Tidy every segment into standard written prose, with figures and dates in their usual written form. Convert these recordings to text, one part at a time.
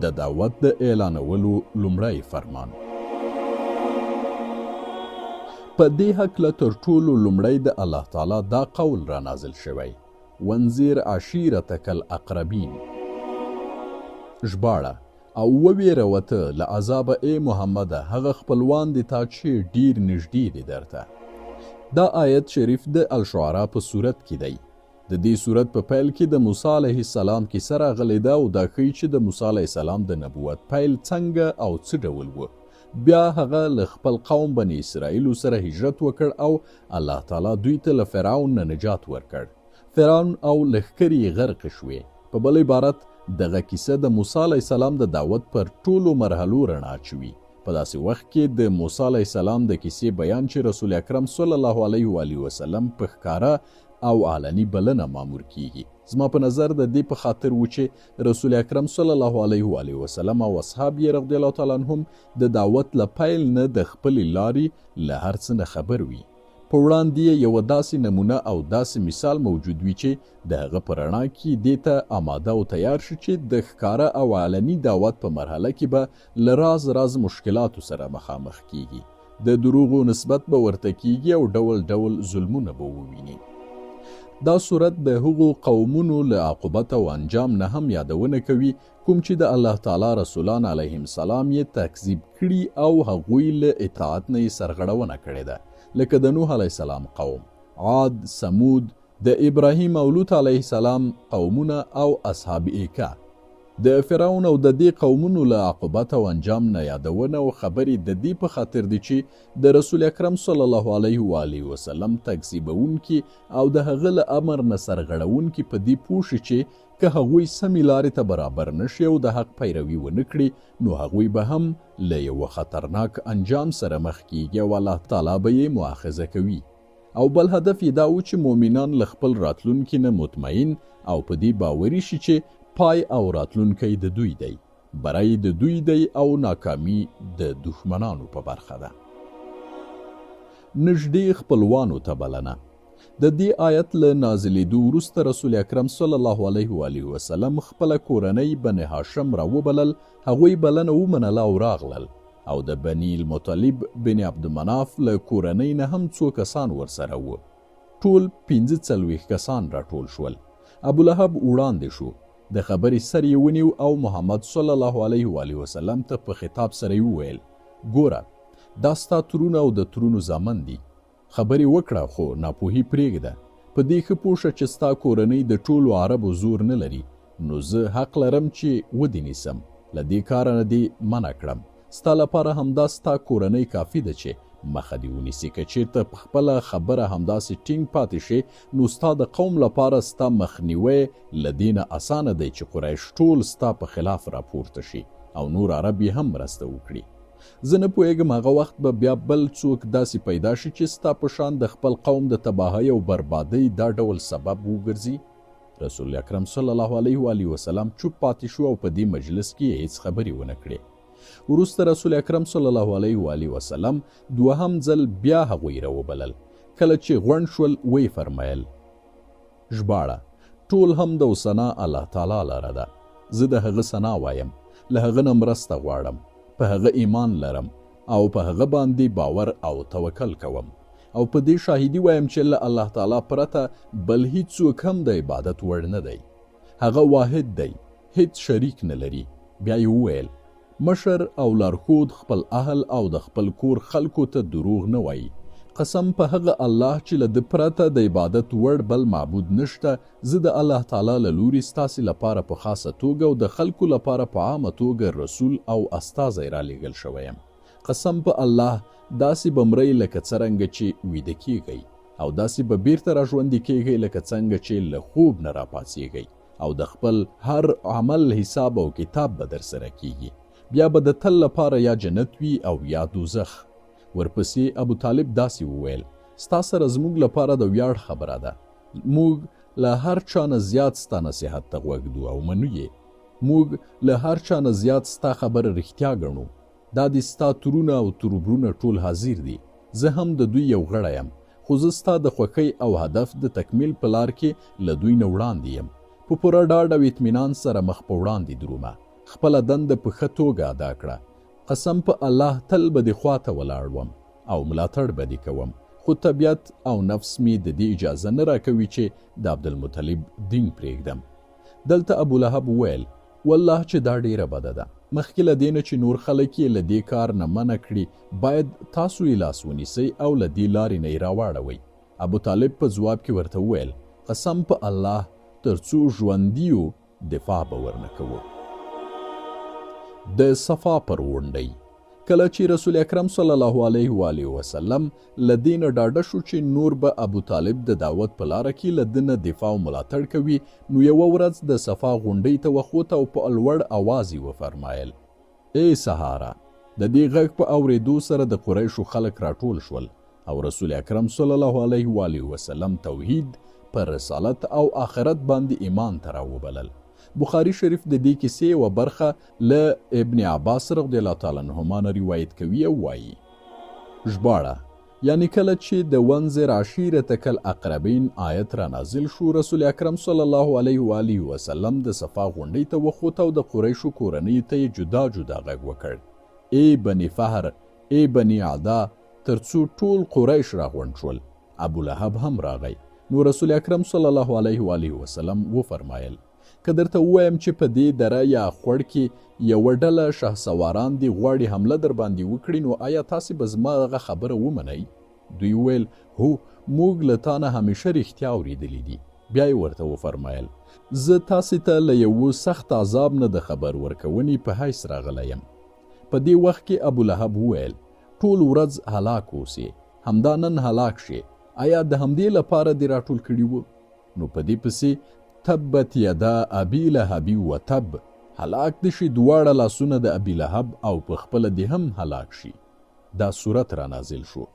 د دعوت د اعلانولو لومړی فرمان. په دې هکله تر ټولو لومړی د الله تعالی دا قول را نازل شوی: وانذر عشیرتک الاقربین. ژباړه: او وویره وته له عذابه ای محمده هغه خپلوان دي تا چې ډیر نږدې دي درته. دا آیت شریف د الشعراء په صورت کې دی. د دې صورت په پیل کې د موسی علیه السلام کیسه راغلې ده او دا ښیي چې د موسی علیه السلام د نبوت پیل څنګه او څه ډول و. بیا هغه له خپل قوم بني اسرائیلو سره هجرت وکړ او الله تعالی دوی ته له فرعون نه نجات ورکړ. فرعون او لښکرې یې غرق شوې. په بل عبارت دغه کیسه د موسی علیه السلام د دعوت پر ټولو مرحلو رڼا اچوي. په داسې وخت کې د موسی علیه السلام د کیسې بیان چې رسول اکرم صلی الله علیه و آله وسلم په ښکاره او علني بلنه مامور کیږي. زما په نظر د دې په خاطر و چې رسول اکرم صلی الله علیه و آله وسلم او اصحاب یې رضی الله تعالی عنهم د دعوت له پیل نه د خپلې لارې له هر څه نه خبر وي. په وړاندې یې یوه داسې نمونه او داسې مثال موجود وي چې د هغه په رڼا کې دې ته آماده او تیار شي چې د ښکاره او علني دعوت په مرحله کې به له راز مشکلاتو سره مخامخ کیږي. د دروغو نسبت به ورته کیږي او ډول ډول ظلمونه به وویني. دا صورت د هغو قومونو له عاقبت او انجام نه هم یادونه کوي کوم چې د الله تعالی رسولان علیهم السلام یې تکذیب کړي او هغوی له اطاعت نه یې سرغړونه کړې ده، لکه د نوح علیه السلام قوم، عاد، سمود، د ابراهیم او لوط علیه السلام قومونه او اصحاب ایکه. د فرعون او د دې قومونو له عاقبت او انجام نه یادونه او خبرې د دې په خاطر دي چې د رسول اکرم صلی الله علیه و آله وسلم تکذیبونکي او د هغه له امر نه سرغړونکي په دې پوه شي چې که هغوی سمې لارې ته برابر نشي او د حق پیروي ونه کړي نو هغوی به هم له یوه خطرناک انجام سره مخ کیږي او الله تعالی به یې مؤاخذه کوي. او بل هدف یې دا و چې مؤمنان له خپل راتلونکي نه مطمئن او په دې باوري شي چې پای او راتلونکی د دوی دی، بری د دوی دی او ناکامی د دښمنانو په برخه ده. نږدې خپلوانو ته بلنه. د دې آیت له نازلېدو وروسته رسول اکرم صلی الله علیه و آله وسلم خپله کورنۍ بني هاشم راوبلل. هغوی بلنه ومنله او راغلل او د بني المطلب بن عبدمناف له کورنۍ نه هم څو کسان ورسره وو. ټول 45 کسان راټول شول. ابولهب وړاندې شو. د خبرې سر یې ونیو او محمد صلی الله علیه و آله وسلم ته په خطاب سره یې وویل: ګوره دا ستا ترونه او د ترونو زامن دي. خبرې وکړه خو ناپوهي پرېږده. په دې ښه پوه شه چې ستا کورنۍ د ټولو عربو زور نه لري، نو زه حق لرم چې ودې نیسم. له دې کاره نه دې منع کړم. ستا لپاره همدا ستا کورنۍ کافي ده چې مخه دې ونیسي. که چېرته په خپله خبره همداسې ټینګ پاتې شي نو ستا د قوم لپاره ستا مخنیوی له دې نه اسانه دی چې قریش ټول ستا په خلاف راپورته شي او نور عرب یې هم مرسته وکړي. زه نه پوهېږم هغه وخت به بیا بل څوک داسې پیدا شي چې ستا په شان د خپل قوم د تباهۍ او بربادۍ دا ډول سبب وګرځي. رسول اکرم صلی الله علیه و آله وسلم چوپ پاتې شو او په دې مجلس کې هیڅ خبرې ونه کړې. وروسته رسول اکرم صلی الله علیه و آله وسلم دوهم ځل بیا هغوی راوبلل. کله چې غونډ شول وی فرمایل: ژباړه: ټول حمد او ثنا الله تعالی لره ده. زه د هغه ثنا وایم، له هغه نه مرسته غواړم، په هغه ایمان لرم او په هغه باندې باور او توکل کوم او په دې شاهدي وایم چې له الله تعالی پرته بل هیڅوک هم د عبادت وړ نه دی. هغه واحد دی، هیڅ شریک نه لري. بیا یې وویل: مشر او لارښود خپل اهل او د خپل کور خلکو ته دروغ نه وایي. قسم په هغه الله چې له ده پرته د عبادت وړ بل معبود نشته، زه د الله تعالی له لوري ستاسې لپاره په خاصه توګه او د خلکو لپاره په عامه توګه رسول او استازی رالیږل شوی یم. قسم په الله داسې به مرئ لکه څرنګه چې ویده کیږئ او داسې به بیرته راژوندي کیږئ لکه څنګه چې له خوب نه راپاڅیږئ او د خپل هر عمل حساب او کتاب به در سره کیږي. بیا به د تل لپاره یا جنت وي او یا دوزخ. ورپسې ابو طالب داسې وویل: ستا سره زموږ لپاره د ویاړ خبره ده. موږ له هر چا نه زیات ستا نصیحت ته غوږ دو او منو یې. موږ له هر چا نه زیات ستا خبره رښتیا ګڼو. دا دې ستا ترونه او تربرونه ټول حاضر دي. زه هم د دوی یو غړی یم، خو زه ستا د خوښۍ او هدف د تکمیل په لار کې له دوی نه وړاندې یم. په پوره ډاډ او اطمینان سره مخ په وړاندې درومه. خپله دنده په ښه توګه ادا کړه. قسم په الله تل به دې خواته ولاړ وم او ملاتړ به دې کوم، خو طبیعت او نفس مې د دې اجازه نه راکوي چې د عبدالمطلب دین پرېږدم. دلته ابولهب وویل والله چې دا ډیره بده ده. مخکې له دې نه چې نور خلک یې له دې کار نه منع کړي، باید تاسو یې لاس ونیسئ او له دې لارې نه یې راواړوئ. ابوطالب په ځواب کې ورته وویل قسم په الله تر څو ژوندي یو دفاع به ورنه کوو. د صفا پر غونډۍ کله چې رسول اکرم صلی الله علیه و آله وسلم له دې نه ډاډه شو چې نور به ابوطالب د دعوت په لاره کې له ده نه دفاع او ملاتړ کوي، نو یوه ورځ د صفا غونډۍ ته وخوت او په لوړ اواز یې وفرمایل ای سهاره. د دې غږ په اورېدو سره د قریشو خلک راټول شول او رسول اکرم صلی الله علیه و آله وسلم توحید پر رسالت او آخرت باندې ایمان ته راوبلل. بخاری شریف د دې کیسې یوه برخه له ابن عباس رضی الله تعالی عنهما نه روایت کوي او وایي ژباړه، یعنی کله چې د وانذر عشیرتک الاقربین آیت را نازل شو، رسول اکرم صلی الله علیه و آله وسلم د صفا غونډۍ ته وخوت او د قریشو کورنۍ ته یې جدا جدا غږ وکړ ای بني فهر، ای بني عدا، تر څو ټول قریش راغونډ شول. ابولهب هم راغی. نو رسول اکرم صلی الله علیه و آله وسلم وفرمایل که درته ووایم چې په دې دره یا خوړ کې یوه ډله شهسواران دي غواړي حمله در باندې وکړي، نو آیا تاسې به زما هغه خبره ومنئ؟ دوی وویل هو، موږ له تا نه همیشه رښتیا اورېدلي دي. بیا یې ورته وفرمایل زه تاسې ته له یوه سخت عذاب نه د خبر ورکونې په حیث راغلی یم. په دې وخت کې ابولهب وویل ټول ورځ هلاک اوسې، همدا نن هلاک شي. آیا د همدې لپاره دې راټول کړي وو؟ نو په دې پسې تبت یدا ابي لهب وتب، هلاک دې شي دواړه لاسونه د ابي لهب او په خپله دې هم هلاک شي. دا صورت را نازل شو.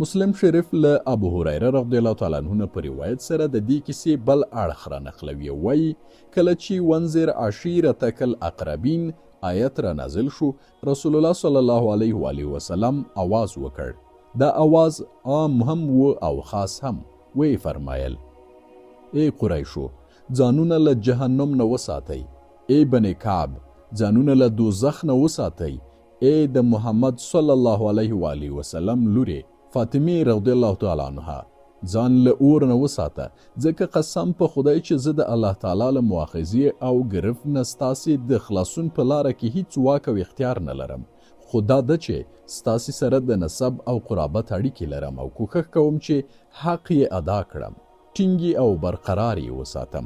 مسلم شریف له ابو هریره رضی الله تعالی عنه نه په روایت سره د دې کیسې بل اړخ را نقلوي. وایي کله چې وانذر عشیرتک الاقربین آیت را نازل شو، رسول الله صلی الله علیه و آله وسلم आवाज وکړ. دا आवाज عام هم و او خاص هم. وی فرمایل ای قریشو، ځانونه له جهنم نه وساتئ. ای بني کعب، ځانونه له دوزخ نه وساتئ. ای د محمد صلی الله علیه و آله وسلم لورې فاطمه رضی الله تعالی عنها، ځان له اور نه وساته، ځکه قسم په خدای چې زه د الله تعالی له مؤاخذې او ګرفت نه ستاسې د خلاصون په لاره کې هیڅ واک او اختیار نه لرم، خو دا ده چې ستاسې سره د نسب او قرابت اړیکې لرم او کوښښ کوم چې حق یې ادا کړم، ټینګي او برقرار یې وساتم.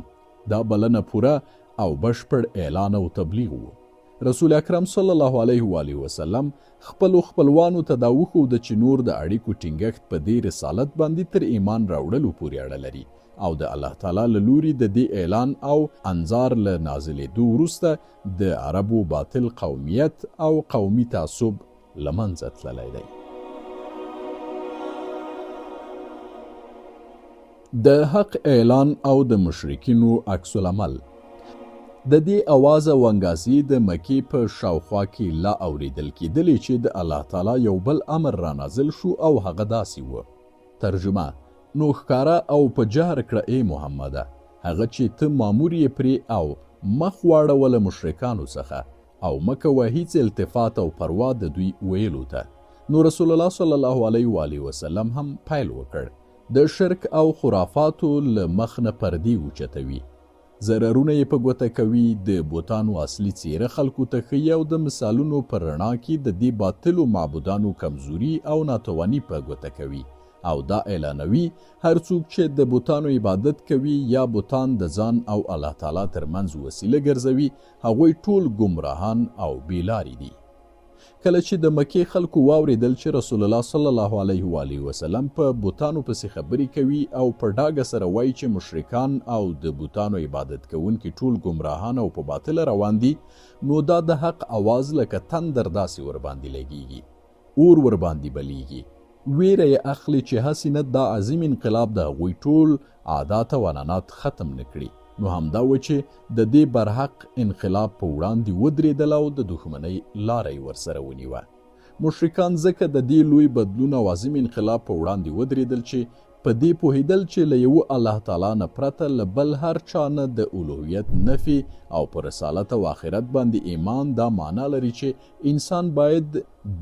دا بلنه پوره او بشپړ اعلان او تبلیغ و. رسول اکرم صلی الله علیه و آله وسلم خپلو خپلوانو ته دا وښوده چې نور د اړیکو ټینګښت په دې رسالت باندې تر ایمان راوړلو پورې اړه لري او د الله تعالی له لوري د دې اعلان او انذار له نازلېدو وروسته د عربو باطل قومیت او قومي تعصب له منځه تللی دی. د حق اعلان او د مشرکینو عکس العمل. د دې اوازه وانګازي د مکې په شاوخوا کې لا اوریدل کېدلې چې د الله تعالی یو بل امر را نازل شو او هغه داسې و. ترجمه: نو ښکاره او په جهر کړه ای محمده هغه چې ته مامور یې پرې او مخ واړوله مشرکانو څخه او مه کوه هیڅ التفات او پروا د دوی ویلو ته. نو رسول الله صلی الله علیه و آله وسلم هم پیل وکړ د شرک او خرافاتو له مخ نه پردې اوچتوي، ضررونه یې په ګوته کوي، د بوتانو اصلي څیره خلکو ته ښیي او د مثالونو په رڼا کې د دې باطلو معبودانو کمزوري او ناتواني په ګوته کوي او دا اعلانوي هر څوک چې د بوتانو عبادت کوي یا بوتان د ځان او الله تعالی ترمنځ وسیله ګرځوي، هغوی ټول ګمراهان او بیلاري دي. کله چې د مکې خلکو واوریدل چې رسول الله صلی الله علیه و آله وسلم په بوتانو پسې خبرې کوي او په ډاګه سره وایي چې مشرکان او د بوتانو عبادت کوونکي ټول ګمراهان او په باطله روان دي، نو دا د حق اواز لکه تندر داسې ورباندې لګیږي، اور ورباندې بلیږي. ویره یې اخلي چې هسې نه دا عظیم انقلاب د هغوی ټول عادات او عنعنات ختم نه کړي. نو همدا و چې د دې برحق انقلاب په وړاندې ودرېدل او د دښمنۍ لاره یې ورسره ونیوه. مشرکان ځکه د دې لوی بدلون او عظیم انقلاب په وړاندې ودرېدل چې په دې پوهېدل چې له یوه الله تعالی نه پرته له بل هر چا نه د الوهیت نفي او په رسالت او آخرت باندې ایمان دا معنا لري چې انسان باید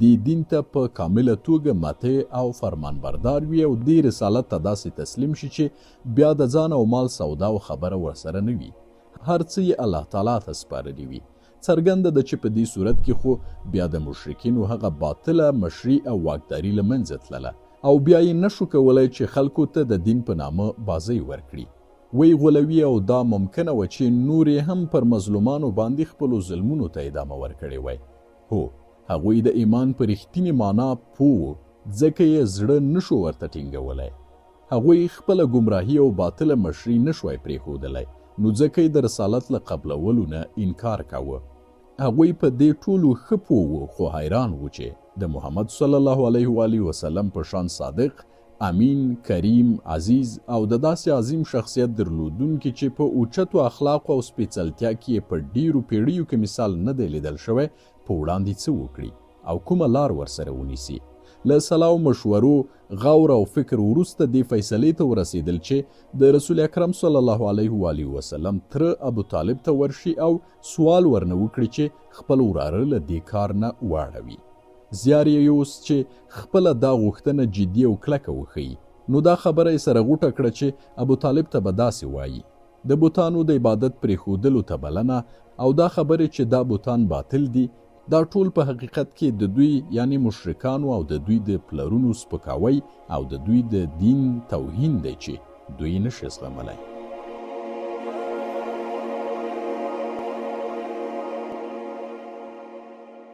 دې دین ته په کامله توګه مطیع او فرمانبردار وي او دې رسالت ته داسې تسلیم شي چې بیا د ځان او مال سودا او خبره ورسره نه وي، هر څه یې الله تعالی ته سپارلي وي. څرګنده ده چې په دې صورت کې خو بیا د مشرکینو هغه باطله مشري او واکداري له منځه تلله او بیا یې نشو کولی چې خلکو ته د دین په نامه بازۍ ورکړي، وی غولوي او دا ممکنه وه چې نور یې هم پر مظلومانو باندې خپلو ظلمونو ته ادامه ورکړې وای. هو، هغوی د ایمان په رښتینې معنا پوه ځکه یې زړه نشو ورته ټینګولی. هغوی خپله ګمراهي او باطله مشري نشوای پرېښودلی، نو ځکه یې د رسالت له قبلولو نه انکار کاوه. هغوی په دې ټولو ښه پوه وو، خو حیران وو چې د محمد صلی الله علیه و آله وسلم په شان صادق، امین، کریم، عزیز او د داسې عظیم شخصیت درلودونکي چې په اوچتو اخلاقو او سپېڅلتیا کې په ډیرو پیړیو کې مثال نه دی لیدل شوی، په وړاندې څه وکړي او کومه لار ورسره ونیسي. له سلا او مشورو، غور او فکر وروسته دې فیصلې ته ورسېدل چې د رسول اکرم صلی الله علیه و آله وسلم تره ابو طالب ته ورشي او سوال ورنه وکړي چې خپل وراره له دې کار نه واړوي. زیار یې یوس چې خپله دا غوښتنه جدي او کلکه وښیي. نو دا خبره یې سره غوټه کړه چې ابو طالب ته به داسې وایي: د بوتانو د عبادت پرېښودلو ته بلنه او دا خبرې چې دا بوتان باطل دي، دا ټول په حقیقت کې د دوی یعنی مشرکانو او د دوی د پلرونو سپکاوی او د دوی د دین توهین دی چې دوی نشي زغملی.